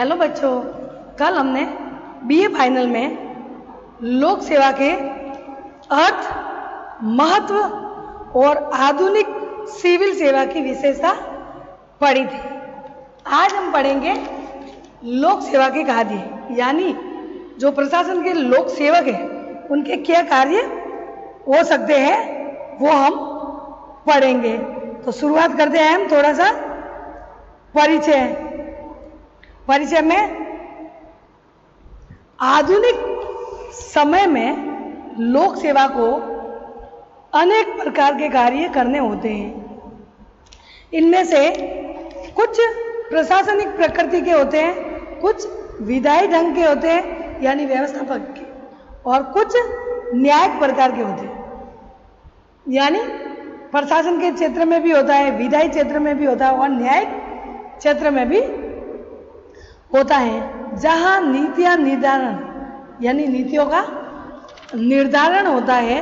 Hello बच्चों, कल हमने बीए फाइनल में लोक सेवा के अर्थ, महत्व और आधुनिक सिविल सेवा की विशेषता पढ़ी थी। आज हम पढ़ेंगे लोक सेवा के कार्य, यानी जो प्रशासन के लोक सेवक हैं उनके क्या कार्य हो सकते हैं वो हम पढ़ेंगे। तो शुरुआत करते हैं हम थोड़ा सा परिचय में। आधुनिक समय में लोक सेवा को अनेक प्रकार के कार्य करने होते हैं। इनमें से कुछ प्रशासनिक प्रकृति के होते हैं, कुछ विधायी ढंग के होते हैं यानी व्यवस्थापक के, और कुछ न्यायिक प्रकार के होते हैं। यानी प्रशासन के क्षेत्र में भी होता है, विधायी क्षेत्र में भी होता है और न्यायिक क्षेत्र में भी होता है। जहाँ नीतियाँ निर्धारण यानी नीतियों का निर्धारण होता है,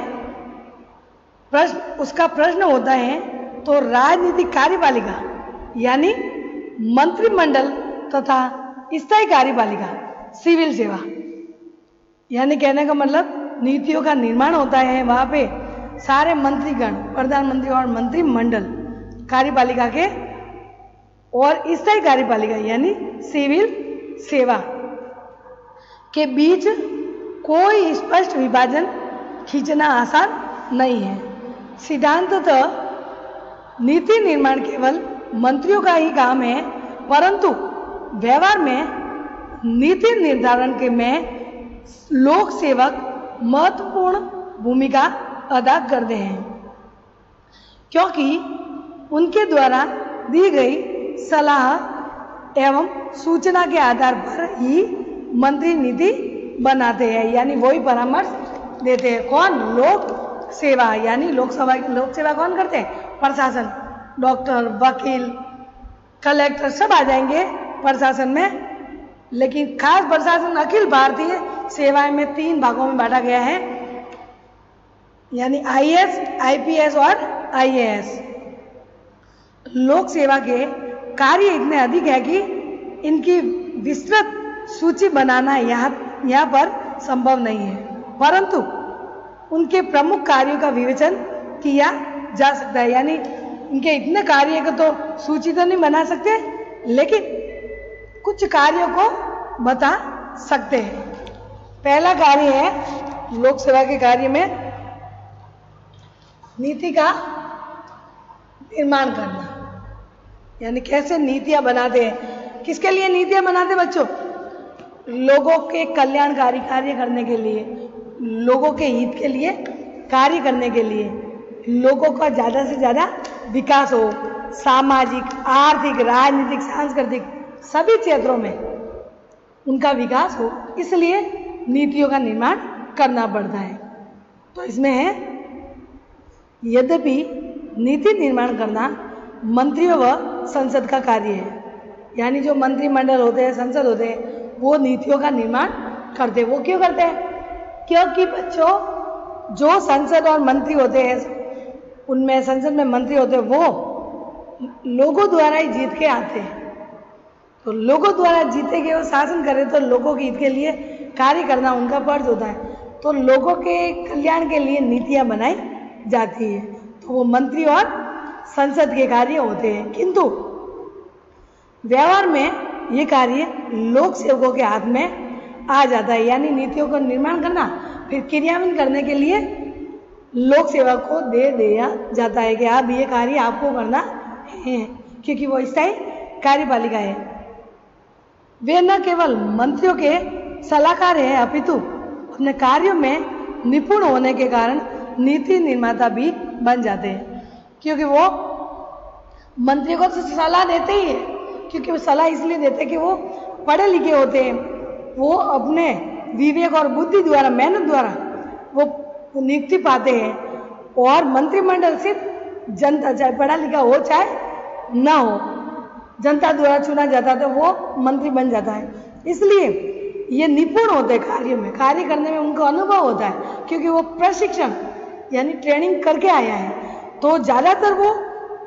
उसका प्रश्न होता है, तो राजनीतिक कार्यपालिका यानी मंत्रिमंडल तथा स्थायी कार्यपालिका सिविल सेवा, यानी कहने का मतलब नीतियों का निर्माण होता है। वहाँ पे सारे मंत्रीगण, प्रधानमंत्री और मंत्रिमंडल कार्यपालिका के, और स्थायी कार्यपालिका यानी सिविल सेवा के बीच कोई स्पष्ट विभाजन खींचना आसान नहीं है। सिद्धांततः नीति निर्माण केवल मंत्रियों का ही काम है, परंतु व्यवहार में नीति निर्धारण के में लोक सेवक महत्वपूर्ण भूमिका अदा करते हैं, क्योंकि उनके द्वारा दी गई सलाह एवं सूचना के आधार पर ही मंत्री नीति बनाते हैं, यानी वही परामर्श देते हैं। कौन? लोक सेवा, यानी लोक सेवा कौन करते हैं? प्रशासन, डॉक्टर, वकील, कलेक्टर सब आ जाएंगे प्रशासन में। लेकिन खास प्रशासन अखिल भारतीय सेवाएं में 3 भागों में बांटा गया है, यानी आईएएस, आईपीएस और आईएएस। लोक सेवा के कार्य इतने अधिक है कि इनकी विस्तृत सूची बनाना यहाँ पर संभव नहीं है, परंतु उनके प्रमुख कार्यों का विवेचन किया जा सकता है। यानी इनके इतने कार्य को तो सूची तो नहीं बना सकते, लेकिन कुछ कार्यों को बता सकते हैं। पहला कार्य है लोक सेवा के कार्य में नीति का निर्माण करना, यानी कैसे नीतियां बनाते हैं। किसके लिए नीतियां बनाते बच्चों? लोगों के कल्याणकारी कार्य करने के लिए, लोगों के हित के लिए कार्य करने के लिए, लोगों का ज़्यादा से ज़्यादा विकास हो, सामाजिक, आर्थिक, राजनीतिक, सांस्कृतिक सभी क्षेत्रों में उनका विकास हो, इसलिए नीतियों का निर्माण करना पड़ता है। तो इसमें है, यद्यपि नीति निर्माण करना मंत्रियों व संसद का कार्य है, यानी जो मंत्रिमंडल होते हैं, संसद होते हैं, वो नीतियों का निर्माण करते हैं। वो क्यों करते हैं? क्योंकि बच्चों जो संसद और मंत्री होते हैं, उनमें संसद में मंत्री होते हैं, वो लोगों द्वारा ही जीत के आते हैं। तो लोगों द्वारा जीते गए वो शासन करें तो लोगों के हित के लिए कार्य करना उनका फर्ज होता है। तो लोगों के कल्याण के लिए नीतियाँ बनाई जाती है, तो वो मंत्री और संसद के कार्य होते हैं। किंतु व्यवहार में ये कार्य लोक सेवकों के हाथ में आ जाता है, यानी नीतियों का निर्माण करना फिर क्रियान्वयन करने के लिए लोक सेवक को दे दिया जाता है कि आप ये कार्य आपको करना है, क्योंकि वो स्थायी कार्यपालिका है। वे न केवल मंत्रियों के सलाहकार हैं, अपितु अपने कार्यों में निपुण होने के कारण नीति निर्माता भी बन जाते हैं, क्योंकि वो मंत्रियों को तो सलाह देते ही है, क्योंकि वो सलाह इसलिए देते हैं कि वो पढ़े लिखे होते हैं, वो अपने विवेक और बुद्धि द्वारा, मेहनत द्वारा वो नियुक्ति पाते हैं। और मंत्रिमंडल सिर्फ जनता, चाहे पढ़ा लिखा हो चाहे ना हो, जनता द्वारा चुना जाता है, तो वो मंत्री बन जाता है। इसलिए ये निपुण होते हैं कार्य में, कार्य करने में उनको अनुभव होता है, क्योंकि वो प्रशिक्षण यानी ट्रेनिंग करके आया है। तो ज़्यादातर वो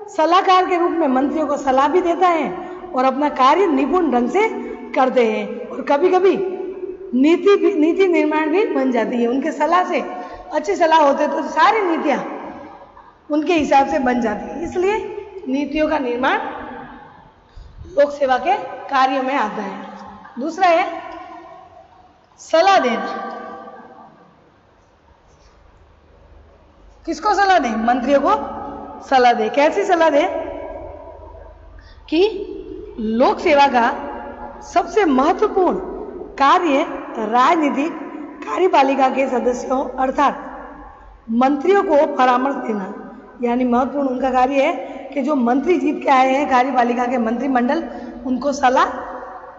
सलाहकार के रूप में मंत्रियों को सलाह भी देता है और अपना कार्य निपुण ढंग से करते हैं और कभी कभी नीति निर्माण भी बन जाती है। उनके सलाह से, अच्छी सलाह होते तो सारी नीतियाँ उनके हिसाब से बन जाती है। इसलिए नीतियों का निर्माण लोक सेवा के कार्यों में आता है। दूसरा है सलाह देना। किसको सलाह दें? मंत्रियों को सलाह दे। कैसी सलाह दे? कि लोक सेवा का सबसे महत्वपूर्ण कार्य राजनीतिक कार्यपालिका के सदस्यों अर्थात मंत्रियों को परामर्श देना। यानी महत्वपूर्ण उनका कार्य है कि जो मंत्री जीत के आए हैं कार्यपालिका के मंत्रिमंडल, उनको सलाह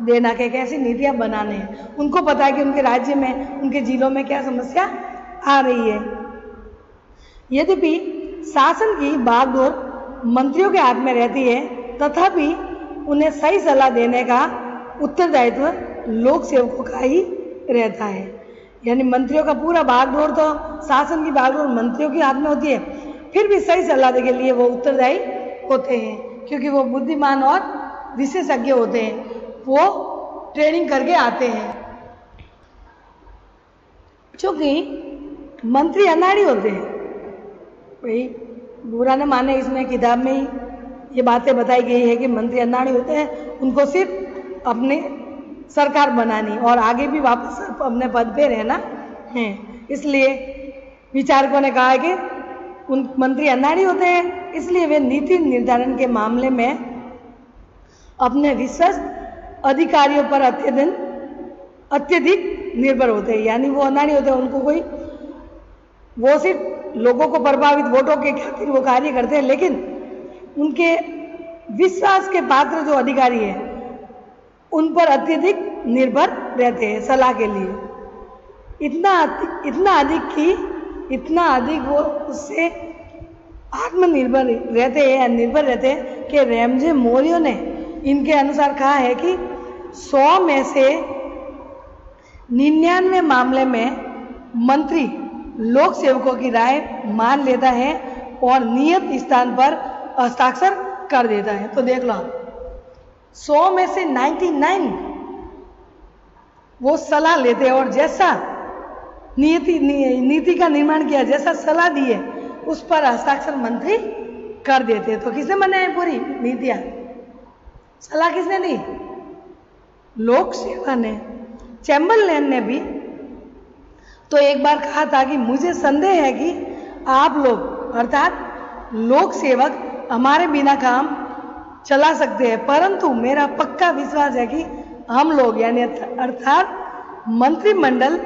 देना कि कैसी नीतियां बनाने हैं। उनको पता है कि उनके राज्य में, उनके जिलों में क्या समस्या आ रही है। यद्यपि शासन की बागडोर मंत्रियों के हाथ में रहती है, तथापि उन्हें सही सलाह देने का उत्तरदायित्व लोक सेवकों का ही रहता है। यानी मंत्रियों का पूरा बागडोर तो, शासन की बागडोर मंत्रियों के हाथ में होती है, फिर भी सही सलाह देने के लिए वो उत्तरदायी होते हैं, क्योंकि वो बुद्धिमान और विशेषज्ञ होते हैं। वो ट्रेनिंग करके आते हैं। क्योंकि मंत्री अनाड़ी होते हैं, भाई बुरा न माने, इसमें किताब में ही ये बातें बताई गई है कि मंत्री अनाड़ी होते हैं, उनको सिर्फ अपनी सरकार बनानी और आगे भी वापस अपने पद पे रहना है। इसलिए विचारकों ने कहा है कि उन मंत्री अनाड़ी होते हैं, इसलिए वे नीति निर्धारण के मामले में अपने विश्वस्त अधिकारियों पर अत्यधिक निर्भर होते हैं। यानी वो अनाड़ी होते हैं, उनको कोई, वो सिर्फ लोगों को प्रभावित वोटों के खातिर वो कार्य करते हैं, लेकिन उनके विश्वास के पात्र जो अधिकारी है उन पर अत्यधिक निर्भर रहते हैं सलाह के लिए। इतना अधिक वो उससे आत्मनिर्भर रहते हैं या निर्भर रहते हैं कि रैमजे मौर्य ने इनके अनुसार कहा है कि 100 में से 99 मामले में मंत्री लोक सेवकों की राय मान लेता है और नियत स्थान पर हस्ताक्षर कर देता है। तो देख लो, 100 में से 99 वो सलाह लेते हैं और जैसा नीति का निर्माण किया, जैसा सलाह दी है, उस पर हस्ताक्षर मंत्री कर देते। तो किसने बनाई पूरी नीतियां? सलाह किसने दी? लोक सेवा ने। चैम्बरलेन ने भी तो एक बार कहा था कि मुझे संदेह है कि आप लोग अर्थात लोक सेवक हमारे बिना काम चला सकते हैं, परंतु मेरा पक्का विश्वास है कि हम लोग यानी अर्थात मंत्रिमंडल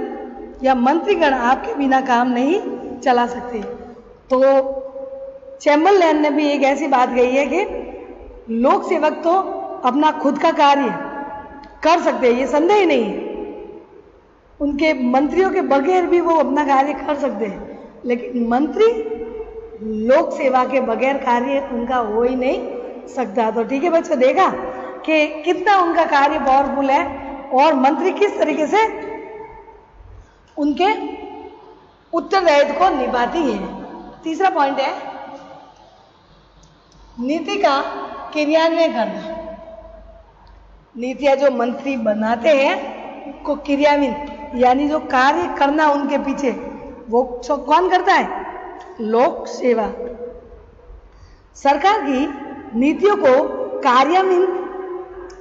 या मंत्रीगण आपके बिना काम नहीं चला सकते। तो चैम्बरलेन ने भी एक ऐसी बात कही है कि लोक सेवक तो अपना खुद का कार्य कर सकते हैं, ये संदेह ही नहीं है। उनके मंत्रियों के बगैर भी वो अपना कार्य कर सकते हैं, लेकिन मंत्री लोक सेवा के बगैर कार्य उनका हो ही नहीं सकता। तो ठीक है बच्चों, देखा कि कितना उनका कार्य पावरफुल है और मंत्री किस तरीके से उनके उत्तरदायित्व को निभाती है। तीसरा पॉइंट है नीति का क्रियान्वयन करना। नीतियां जो मंत्री बनाते हैं को क्रियान्वयन यानी जो कार्य करना उनके पीछे, वो कौन करता है? लोक सेवा। सरकार की नीतियों को कार्यान्वयन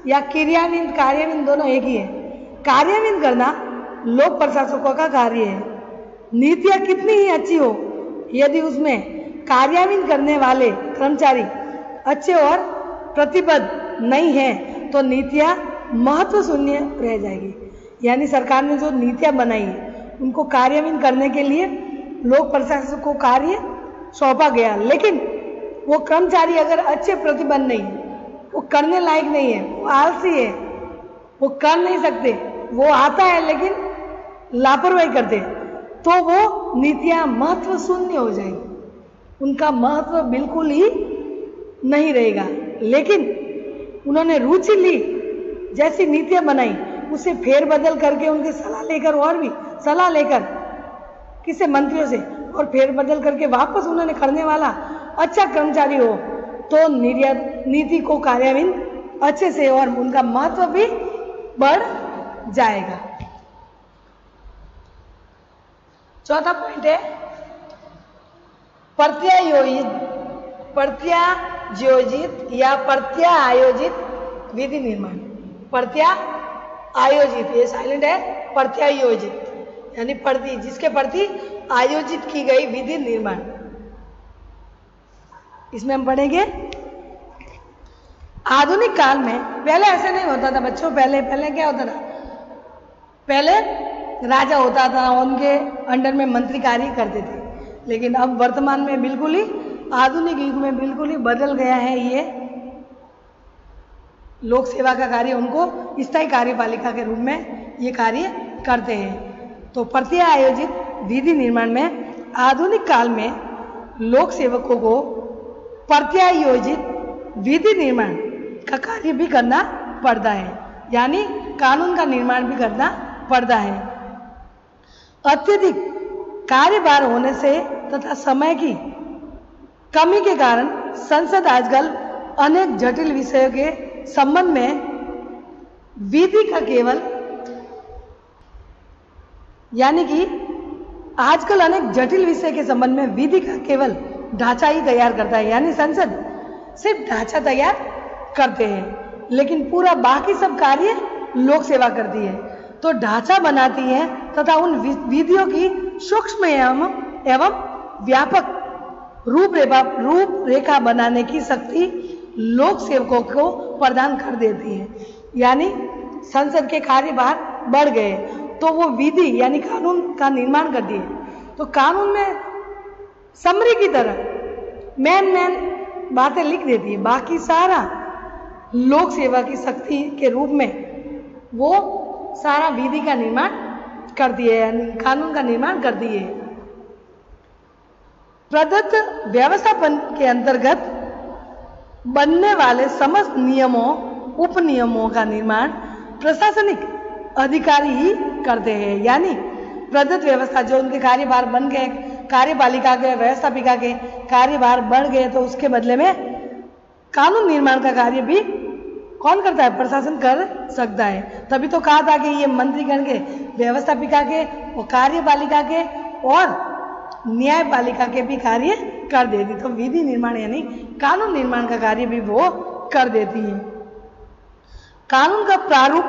या कार्यान्वयन दोनों एक ही है। कार्यान्वयन करना लोक प्रशासकों का कार्य है। नीतियां कितनी ही अच्छी हो, यदि उसमें कार्यान्वयन करने वाले कर्मचारी अच्छे और प्रतिबद्ध नहीं हैं, तो नीतियां महत्व शून्य रह जाएगी। यानी सरकार ने जो नीतियां बनाई है उनको कार्यान्वयन करने के लिए लोक प्रशासक को कार्य सौंपा गया, लेकिन वो कर्मचारी अगर अच्छे प्रतिबद्ध नहीं, वो करने लायक नहीं है, वो आलसी है, वो कर नहीं सकते, वो आता है लेकिन लापरवाही करते, तो वो नीतियां महत्व शून्य हो जाएंगी, उनका महत्व बिल्कुल ही नहीं रहेगा। लेकिन उन्होंने रुचि ली, जैसी नीतियां बनाई उसे फेरबदल करके उनकी सलाह लेकर और भी सलाह लेकर किसी मंत्रियों से और फेरबदल करके वापस उन्होंने करने वाला अच्छा कर्मचारी हो, तो नीति को कार्यान्वयन अच्छे से और उनका महत्व भी बढ़ जाएगा। चौथा पॉइंट है प्रत्यायोजित या प्रत्यायोजित विधि निर्माण। प्रत्यायोजित, ये साइलेंट है, प्रत्यायोजित यानी प्रति, जिसके प्रति आयोजित की गई विधि निर्माण। इसमें हम पढ़ेंगे आधुनिक काल में, पहले ऐसे नहीं होता था बच्चों। पहले क्या होता था, पहले राजा होता था, उनके अंडर में मंत्री कार्य करते थे। लेकिन अब वर्तमान में बिल्कुल ही आधुनिक युग में बिल्कुल ही बदल गया है। ये लोक सेवा का कार्य उनको स्थायी कार्यपालिका के रूप में ये कार्य करते हैं। तो प्रत्यायोजित विधि निर्माण में आधुनिक काल में लोक सेवकों को प्रत्यायोजित विधि निर्माण का कार्य भी करना पड़ता है, यानी कानून का निर्माण भी करना पड़ता है। अत्यधिक कार्यभार होने से तथा समय की कमी के कारण संसद आजकल अनेक जटिल विषयों के संबंध में विधि का केवल, यानी कि आजकल अनेक जटिल विषय के संबंध में विधि का केवल ढांचा ही तैयार करता है। यानी संसद सिर्फ ढांचा तैयार करते हैं, लेकिन पूरा बाकी सब कार्य लोक सेवा करती है। तो ढांचा बनाती है तथा उन विधियों की सूक्ष्म एवं व्यापक रूपरेखा बनाने की शक्ति लोक सेवकों को प्रदान कर देती है। यानी संसद के कार्यभार बढ़ गए तो वो विधि यानी कानून का निर्माण करती है। तो कानून में समरी की तरह मेन बातें लिख देती है, बाकी सारा लोक सेवा की शक्ति के रूप में वो सारा विधि का निर्माण करती है, यानी कानून का निर्माण करती है। प्रदत्त व्यवस्थापन के अंतर्गत बनने वाले समस्त नियमों उपनियमों का निर्माण प्रशासनिक अधिकारी ही करते हैं। यानी प्रदत्त व्यवस्था जो उनके कार्यभार बन गए, कार्यपालिका के व्यवस्थापिका के कार्यभार बढ़ गए, तो उसके बदले में कानून निर्माण का कार्य भी कौन करता है, प्रशासन कर सकता है। तभी तो कहा था कि ये मंत्रीगण के, व्यवस्थापिका के, और कार्यपालिका के और न्यायपालिका के भी कार्य कर देती। तो विधि निर्माण यानी कानून निर्माण का कार्य भी वो कर देती है। कानून का प्रारूप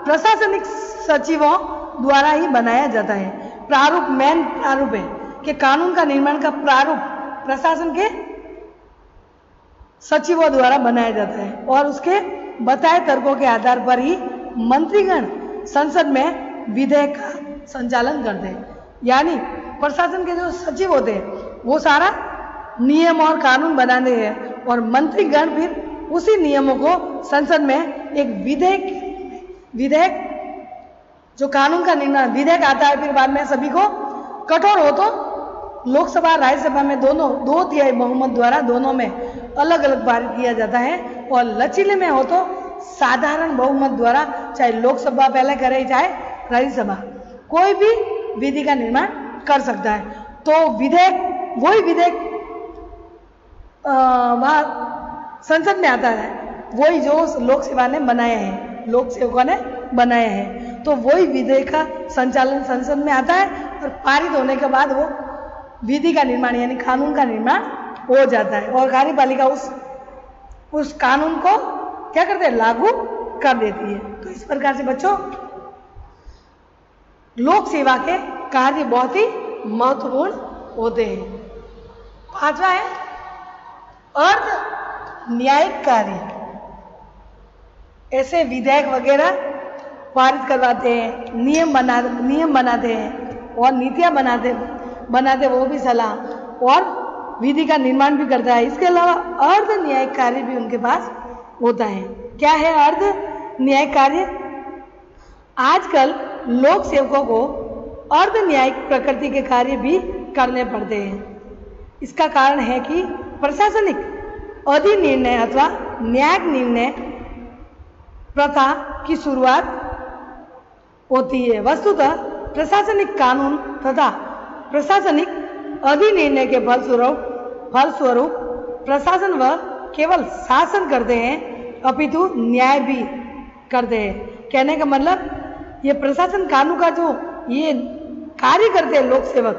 प्रशासनिक सचिवों द्वारा ही बनाया जाता है। प्रारूप मेन प्रारूप है कि कानून का निर्माण का प्रारूप प्रशासन के सचिवों द्वारा बनाया जाता है और उसके बताए तर्कों के आधार पर ही मंत्रीगण संसद में विधेयक का संचालन करते हैं। यानी प्रशासन के जो सचिव होते हैं वो सारा नियम और कानून बनाते हैं और मंत्रीगण फिर उसी नियमों को संसद में एक विधेयक जो कानून का निर्णय विधेयक आता है, फिर बाद में सभी को कठोर हो तो लोकसभा राज्यसभा में दोनों 2/3 बहुमत द्वारा दोनों में अलग अलग पारित किया जाता है, और लचीले में हो तो साधारण बहुमत द्वारा, चाहे लोकसभा पहले करे चाहे राज्यसभा, कोई भी विधि का निर्माण कर सकता है। तो विधेयक, वही विधेयक वहाँ संसद में आता है, वही जो लोक सेवा ने बनाए हैं, लोक सेवकों ने बनाए हैं। तो वही विधेयक का संचालन संसद में आता है और पारित होने के बाद वो विधि का निर्माण यानी कानून का निर्माण हो जाता है और कार्यपालिका उस कानून को क्या करते हैं, लागू कर देती है। तो इस प्रकार से बच्चों लोक सेवा के कार्य बहुत ही महत्वपूर्ण होते हैं। 5वां है अर्ध न्यायिक कार्य। ऐसे विधेयक वगैरह पारित करवाते हैं, नियम बनाते हैं और नीतियां बनाते वो भी सलाह और विधि का निर्माण भी करता है। इसके अलावा अर्ध न्यायिक कार्य भी उनके पास होता है। क्या है अर्ध न्यायिक कार्य? आजकल लोक सेवकों को अर्ध न्यायिक प्रकृति के कार्य भी करने पड़ते हैं। इसका कारण है कि प्रशासनिक अधिनिर्णय अथवा न्यायिक निर्णय प्रथा की शुरुआत होती है। वस्तुतः प्रशासनिक कानून तथा प्रशासनिक अधिनिर्णय के फलस्वरूप प्रशासन वह केवल शासन करते हैं अपितु न्याय भी करते हैं। कहने का मतलब ये प्रशासन कानून का जो ये कार्य करते हैं लोक सेवक,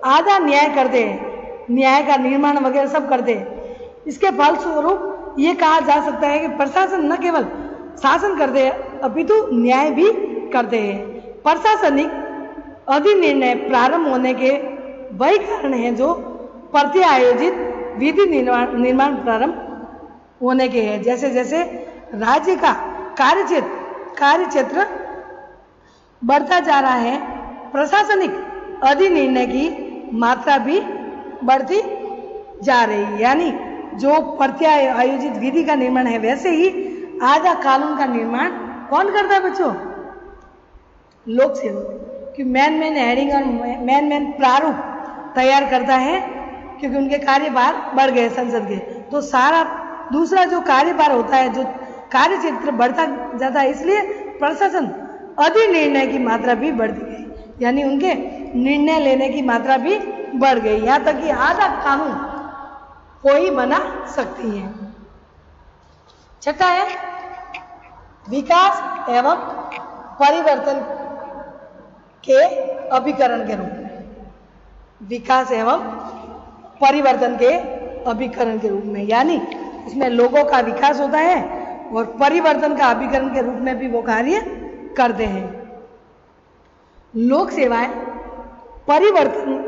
आधा न्याय करते हैं, न्याय का निर्माण वगैरह सब करते हैं। इसके फलस्वरूप ये कहा जा सकता है कि प्रशासन न केवल शासन करते हैं अपितु न्याय भी करते हैं। प्रशासनिक अधिनिर्णय प्रारंभ होने के वही कारण है जो प्रत्यायोजित विधि निर्माण प्रारंभ होने के हैं। जैसे जैसे राज्य का कार्यक्षेत्र बढ़ता जा रहा है, प्रशासनिक अधिनिर्णय की मात्रा भी बढ़ती जा रही है। यानी जो प्रत्यायोजित विधि का निर्माण है, वैसे ही आधा कानून का निर्माण कौन करता है बच्चों? लोक सेवक। कि मैन हेडिंग और मैन प्रारूप तैयार करता है, क्योंकि उनके कार्यभार बढ़ गए संसद के। तो सारा दूसरा जो कार्यभार होता है, जो कार्य क्षेत्र बढ़ता जाता है, इसलिए प्रशासन अधिनिर्णय की मात्रा भी बढ़ती गई, यानी उनके निर्णय लेने की मात्रा भी बढ़ गई, यहाँ तक कि आधा कानून वो ही बना सकती है। छठा है विकास एवं परिवर्तन के अभिकरण के रूप में। विकास एवं परिवर्तन के अभिकरण के रूप में, यानी इसमें लोगों का विकास होता है और परिवर्तन का अभिकरण के रूप में भी वो कार्य करते हैं। लोक सेवाएं परिवर्तन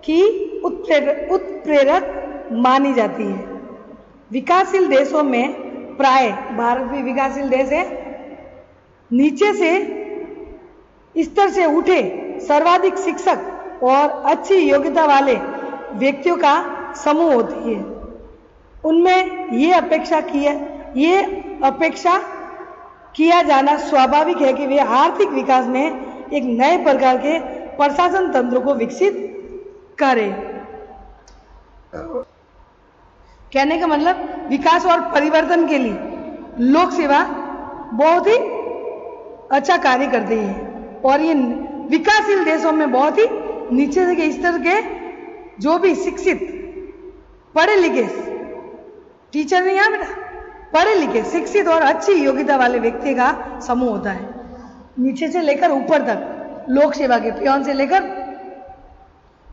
की उत्प्रेरक मानी जाती है। विकासशील देशों में प्राय, भारत भी विकासशील देश है, नीचे से स्तर से उठे सर्वाधिक शिक्षक और अच्छी योग्यता वाले व्यक्तियों का समूह होती है। उनमें ये अपेक्षा किया जाना स्वाभाविक है कि वे आर्थिक विकास में एक नए प्रकार के प्रशासन तंत्र को विकसित करें। कहने का मतलब विकास और परिवर्तन के लिए लोक सेवा बहुत ही अच्छा कार्य करती है, और ये विकासशील देशों में बहुत ही नीचे के स्तर के जो भी शिक्षित पढ़े लिखे, टीचर नहीं यहाँ बेटा, पढ़े लिखे शिक्षित और अच्छी योग्यता वाले व्यक्ति का समूह होता है। नीचे से लेकर ऊपर तक, लोक सेवा के पियोन से लेकर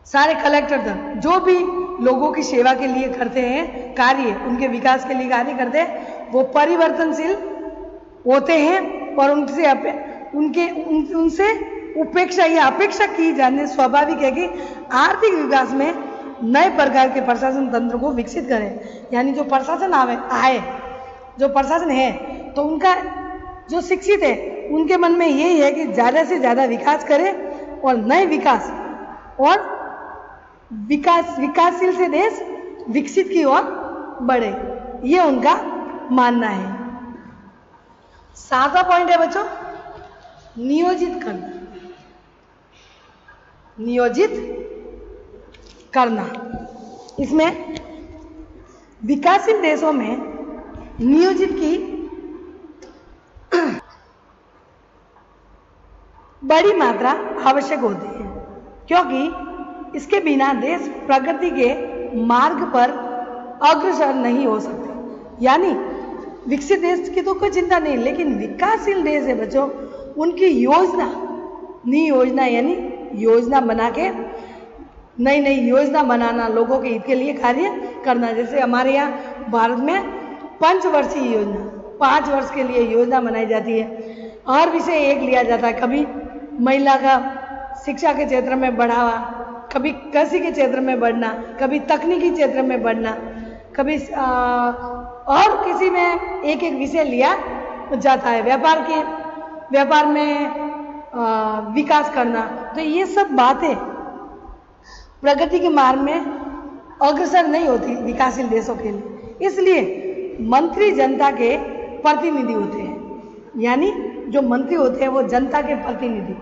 सारे कलेक्टर तक, जो भी लोगों की सेवा के लिए करते हैं कार्य, उनके विकास के लिए कार्य करते हैं, वो परिवर्तनशील होते हैं और उनसे उपेक्षा या अपेक्षा की जाने स्वाभाविक है कि आर्थिक विकास में नए प्रकार के प्रशासन तंत्र को विकसित करें। यानी जो प्रशासन आए जो प्रशासन है, तो उनका जो शिक्षित है उनके मन में यही है कि ज़्यादा से ज़्यादा विकास करें और नए विकास और विकासशील से देश विकसित की ओर बढ़े, ये उनका मानना है। 7वां पॉइंट है बच्चों, नियोजित करना। नियोजित करना, इसमें विकासशील देशों में नियोजित की बड़ी मात्रा आवश्यक होती है, क्योंकि इसके बिना देश प्रगति के मार्ग पर अग्रसर नहीं हो सकते। यानी विकसित देश की तो कोई चिंता नहीं, लेकिन विकासशील देश है बच्चों, उनकी योजना यानी योजना बना के नई नई योजना बनाना, लोगों के हित के लिए कार्य करना। जैसे हमारे यहाँ भारत में पंचवर्षीय योजना, 5 वर्ष के लिए योजना बनाई जाती है। हर विषय एक लिया जाता है, कभी महिला का शिक्षा के क्षेत्र में बढ़ावा, कभी कृषि के क्षेत्र में बढ़ना, कभी तकनीकी क्षेत्र में बढ़ना, कभी और किसी में एक एक विषय लिया जाता है। व्यापार में विकास करना। तो ये सब बातें प्रगति के मार्ग में अग्रसर नहीं होती विकासशील देशों के लिए, इसलिए मंत्री जनता के प्रतिनिधि होते हैं। यानी जो मंत्री होते हैं वो जनता के प्रतिनिधि,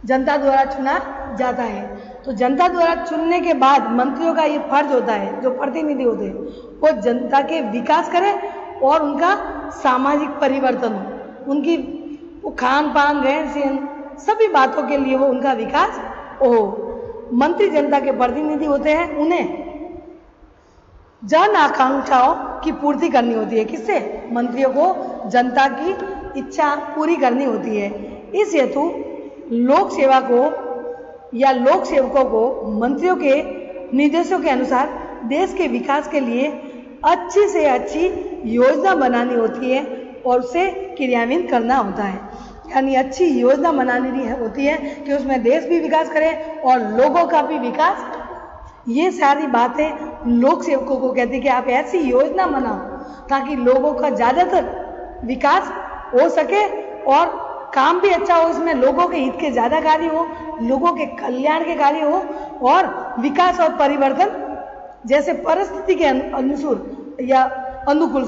जनता द्वारा चुना जाता है। तो जनता द्वारा चुनने के बाद मंत्रियों का ये फर्ज होता है, जो प्रतिनिधि होते हैं वो जनता के विकास करें और उनका सामाजिक परिवर्तन हो, उनकी वो खान पान रहन सहन सभी बातों के लिए वो उनका विकास हो। मंत्री जनता के प्रतिनिधि होते हैं, उन्हें जन आकांक्षाओं की पूर्ति करनी होती है। किससे? मंत्रियों को जनता की इच्छा पूरी करनी होती है। इस हेतु लोक सेवा को या लोक सेवकों को मंत्रियों के निर्देशों के अनुसार देश के विकास के लिए अच्छी से अच्छी योजना बनानी होती है और उसे क्रियान्वित करना होता है। यानी अच्छी योजना बनानी होती है कि उसमें देश भी विकास करे और लोगों का भी विकास। ये सारी बातें लोक सेवकों को कहती है कि आप ऐसी योजना बनाओ ताकि लोगों का ज़्यादातर विकास हो सके और काम भी अच्छा हो, इसमें लोगों के हित के ज़्यादा कार्य हो, लोगों के कल्याण के कार्य हो और विकास और परिवर्तन जैसे परिस्थिति के अनुसार या अनुकूल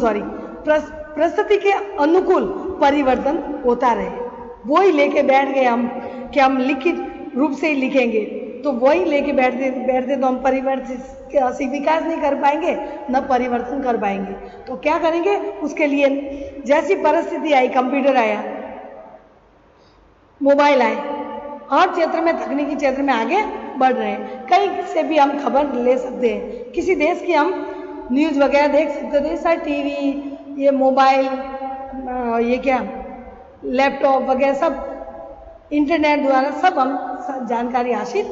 परिस्थिति के अनुकूल परिवर्तन होता रहे। वो ही लेके बैठ गए हम कि हम लिखित रूप से ही लिखेंगे, तो वही लेके बैठते तो हम परिवर्तन विकास नहीं कर पाएंगे, न परिवर्तन कर पाएंगे। तो क्या करेंगे उसके लिए? जैसी परिस्थिति आई, कंप्यूटर आया, मोबाइल आए, हर क्षेत्र में तकनीकी क्षेत्र में आगे बढ़ रहे हैं। कहीं से भी हम खबर ले सकते हैं, किसी देश की हम न्यूज़ वगैरह देख सकते हैं। सर टीवी, ये मोबाइल, ये क्या लैपटॉप वगैरह सब इंटरनेट द्वारा सब हम जानकारी हासिल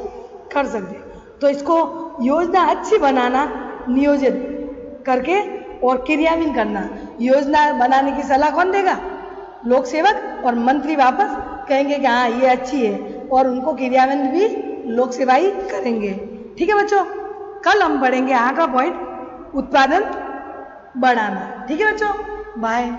कर सकते हैं। तो इसको योजना अच्छी बनाना, नियोजित करके और क्रियान्वित करना। योजना बनाने की सलाह कौन देगा? लोक सेवक, और मंत्री वापस कहेंगे कि हाँ ये अच्छी है और उनको क्रियान्वित भी लोक सेवा ही करेंगे। ठीक है बच्चों, कल हम पढ़ेंगे 8वां पॉइंट, उत्पादन बढ़ाना। ठीक है बच्चों, बाय।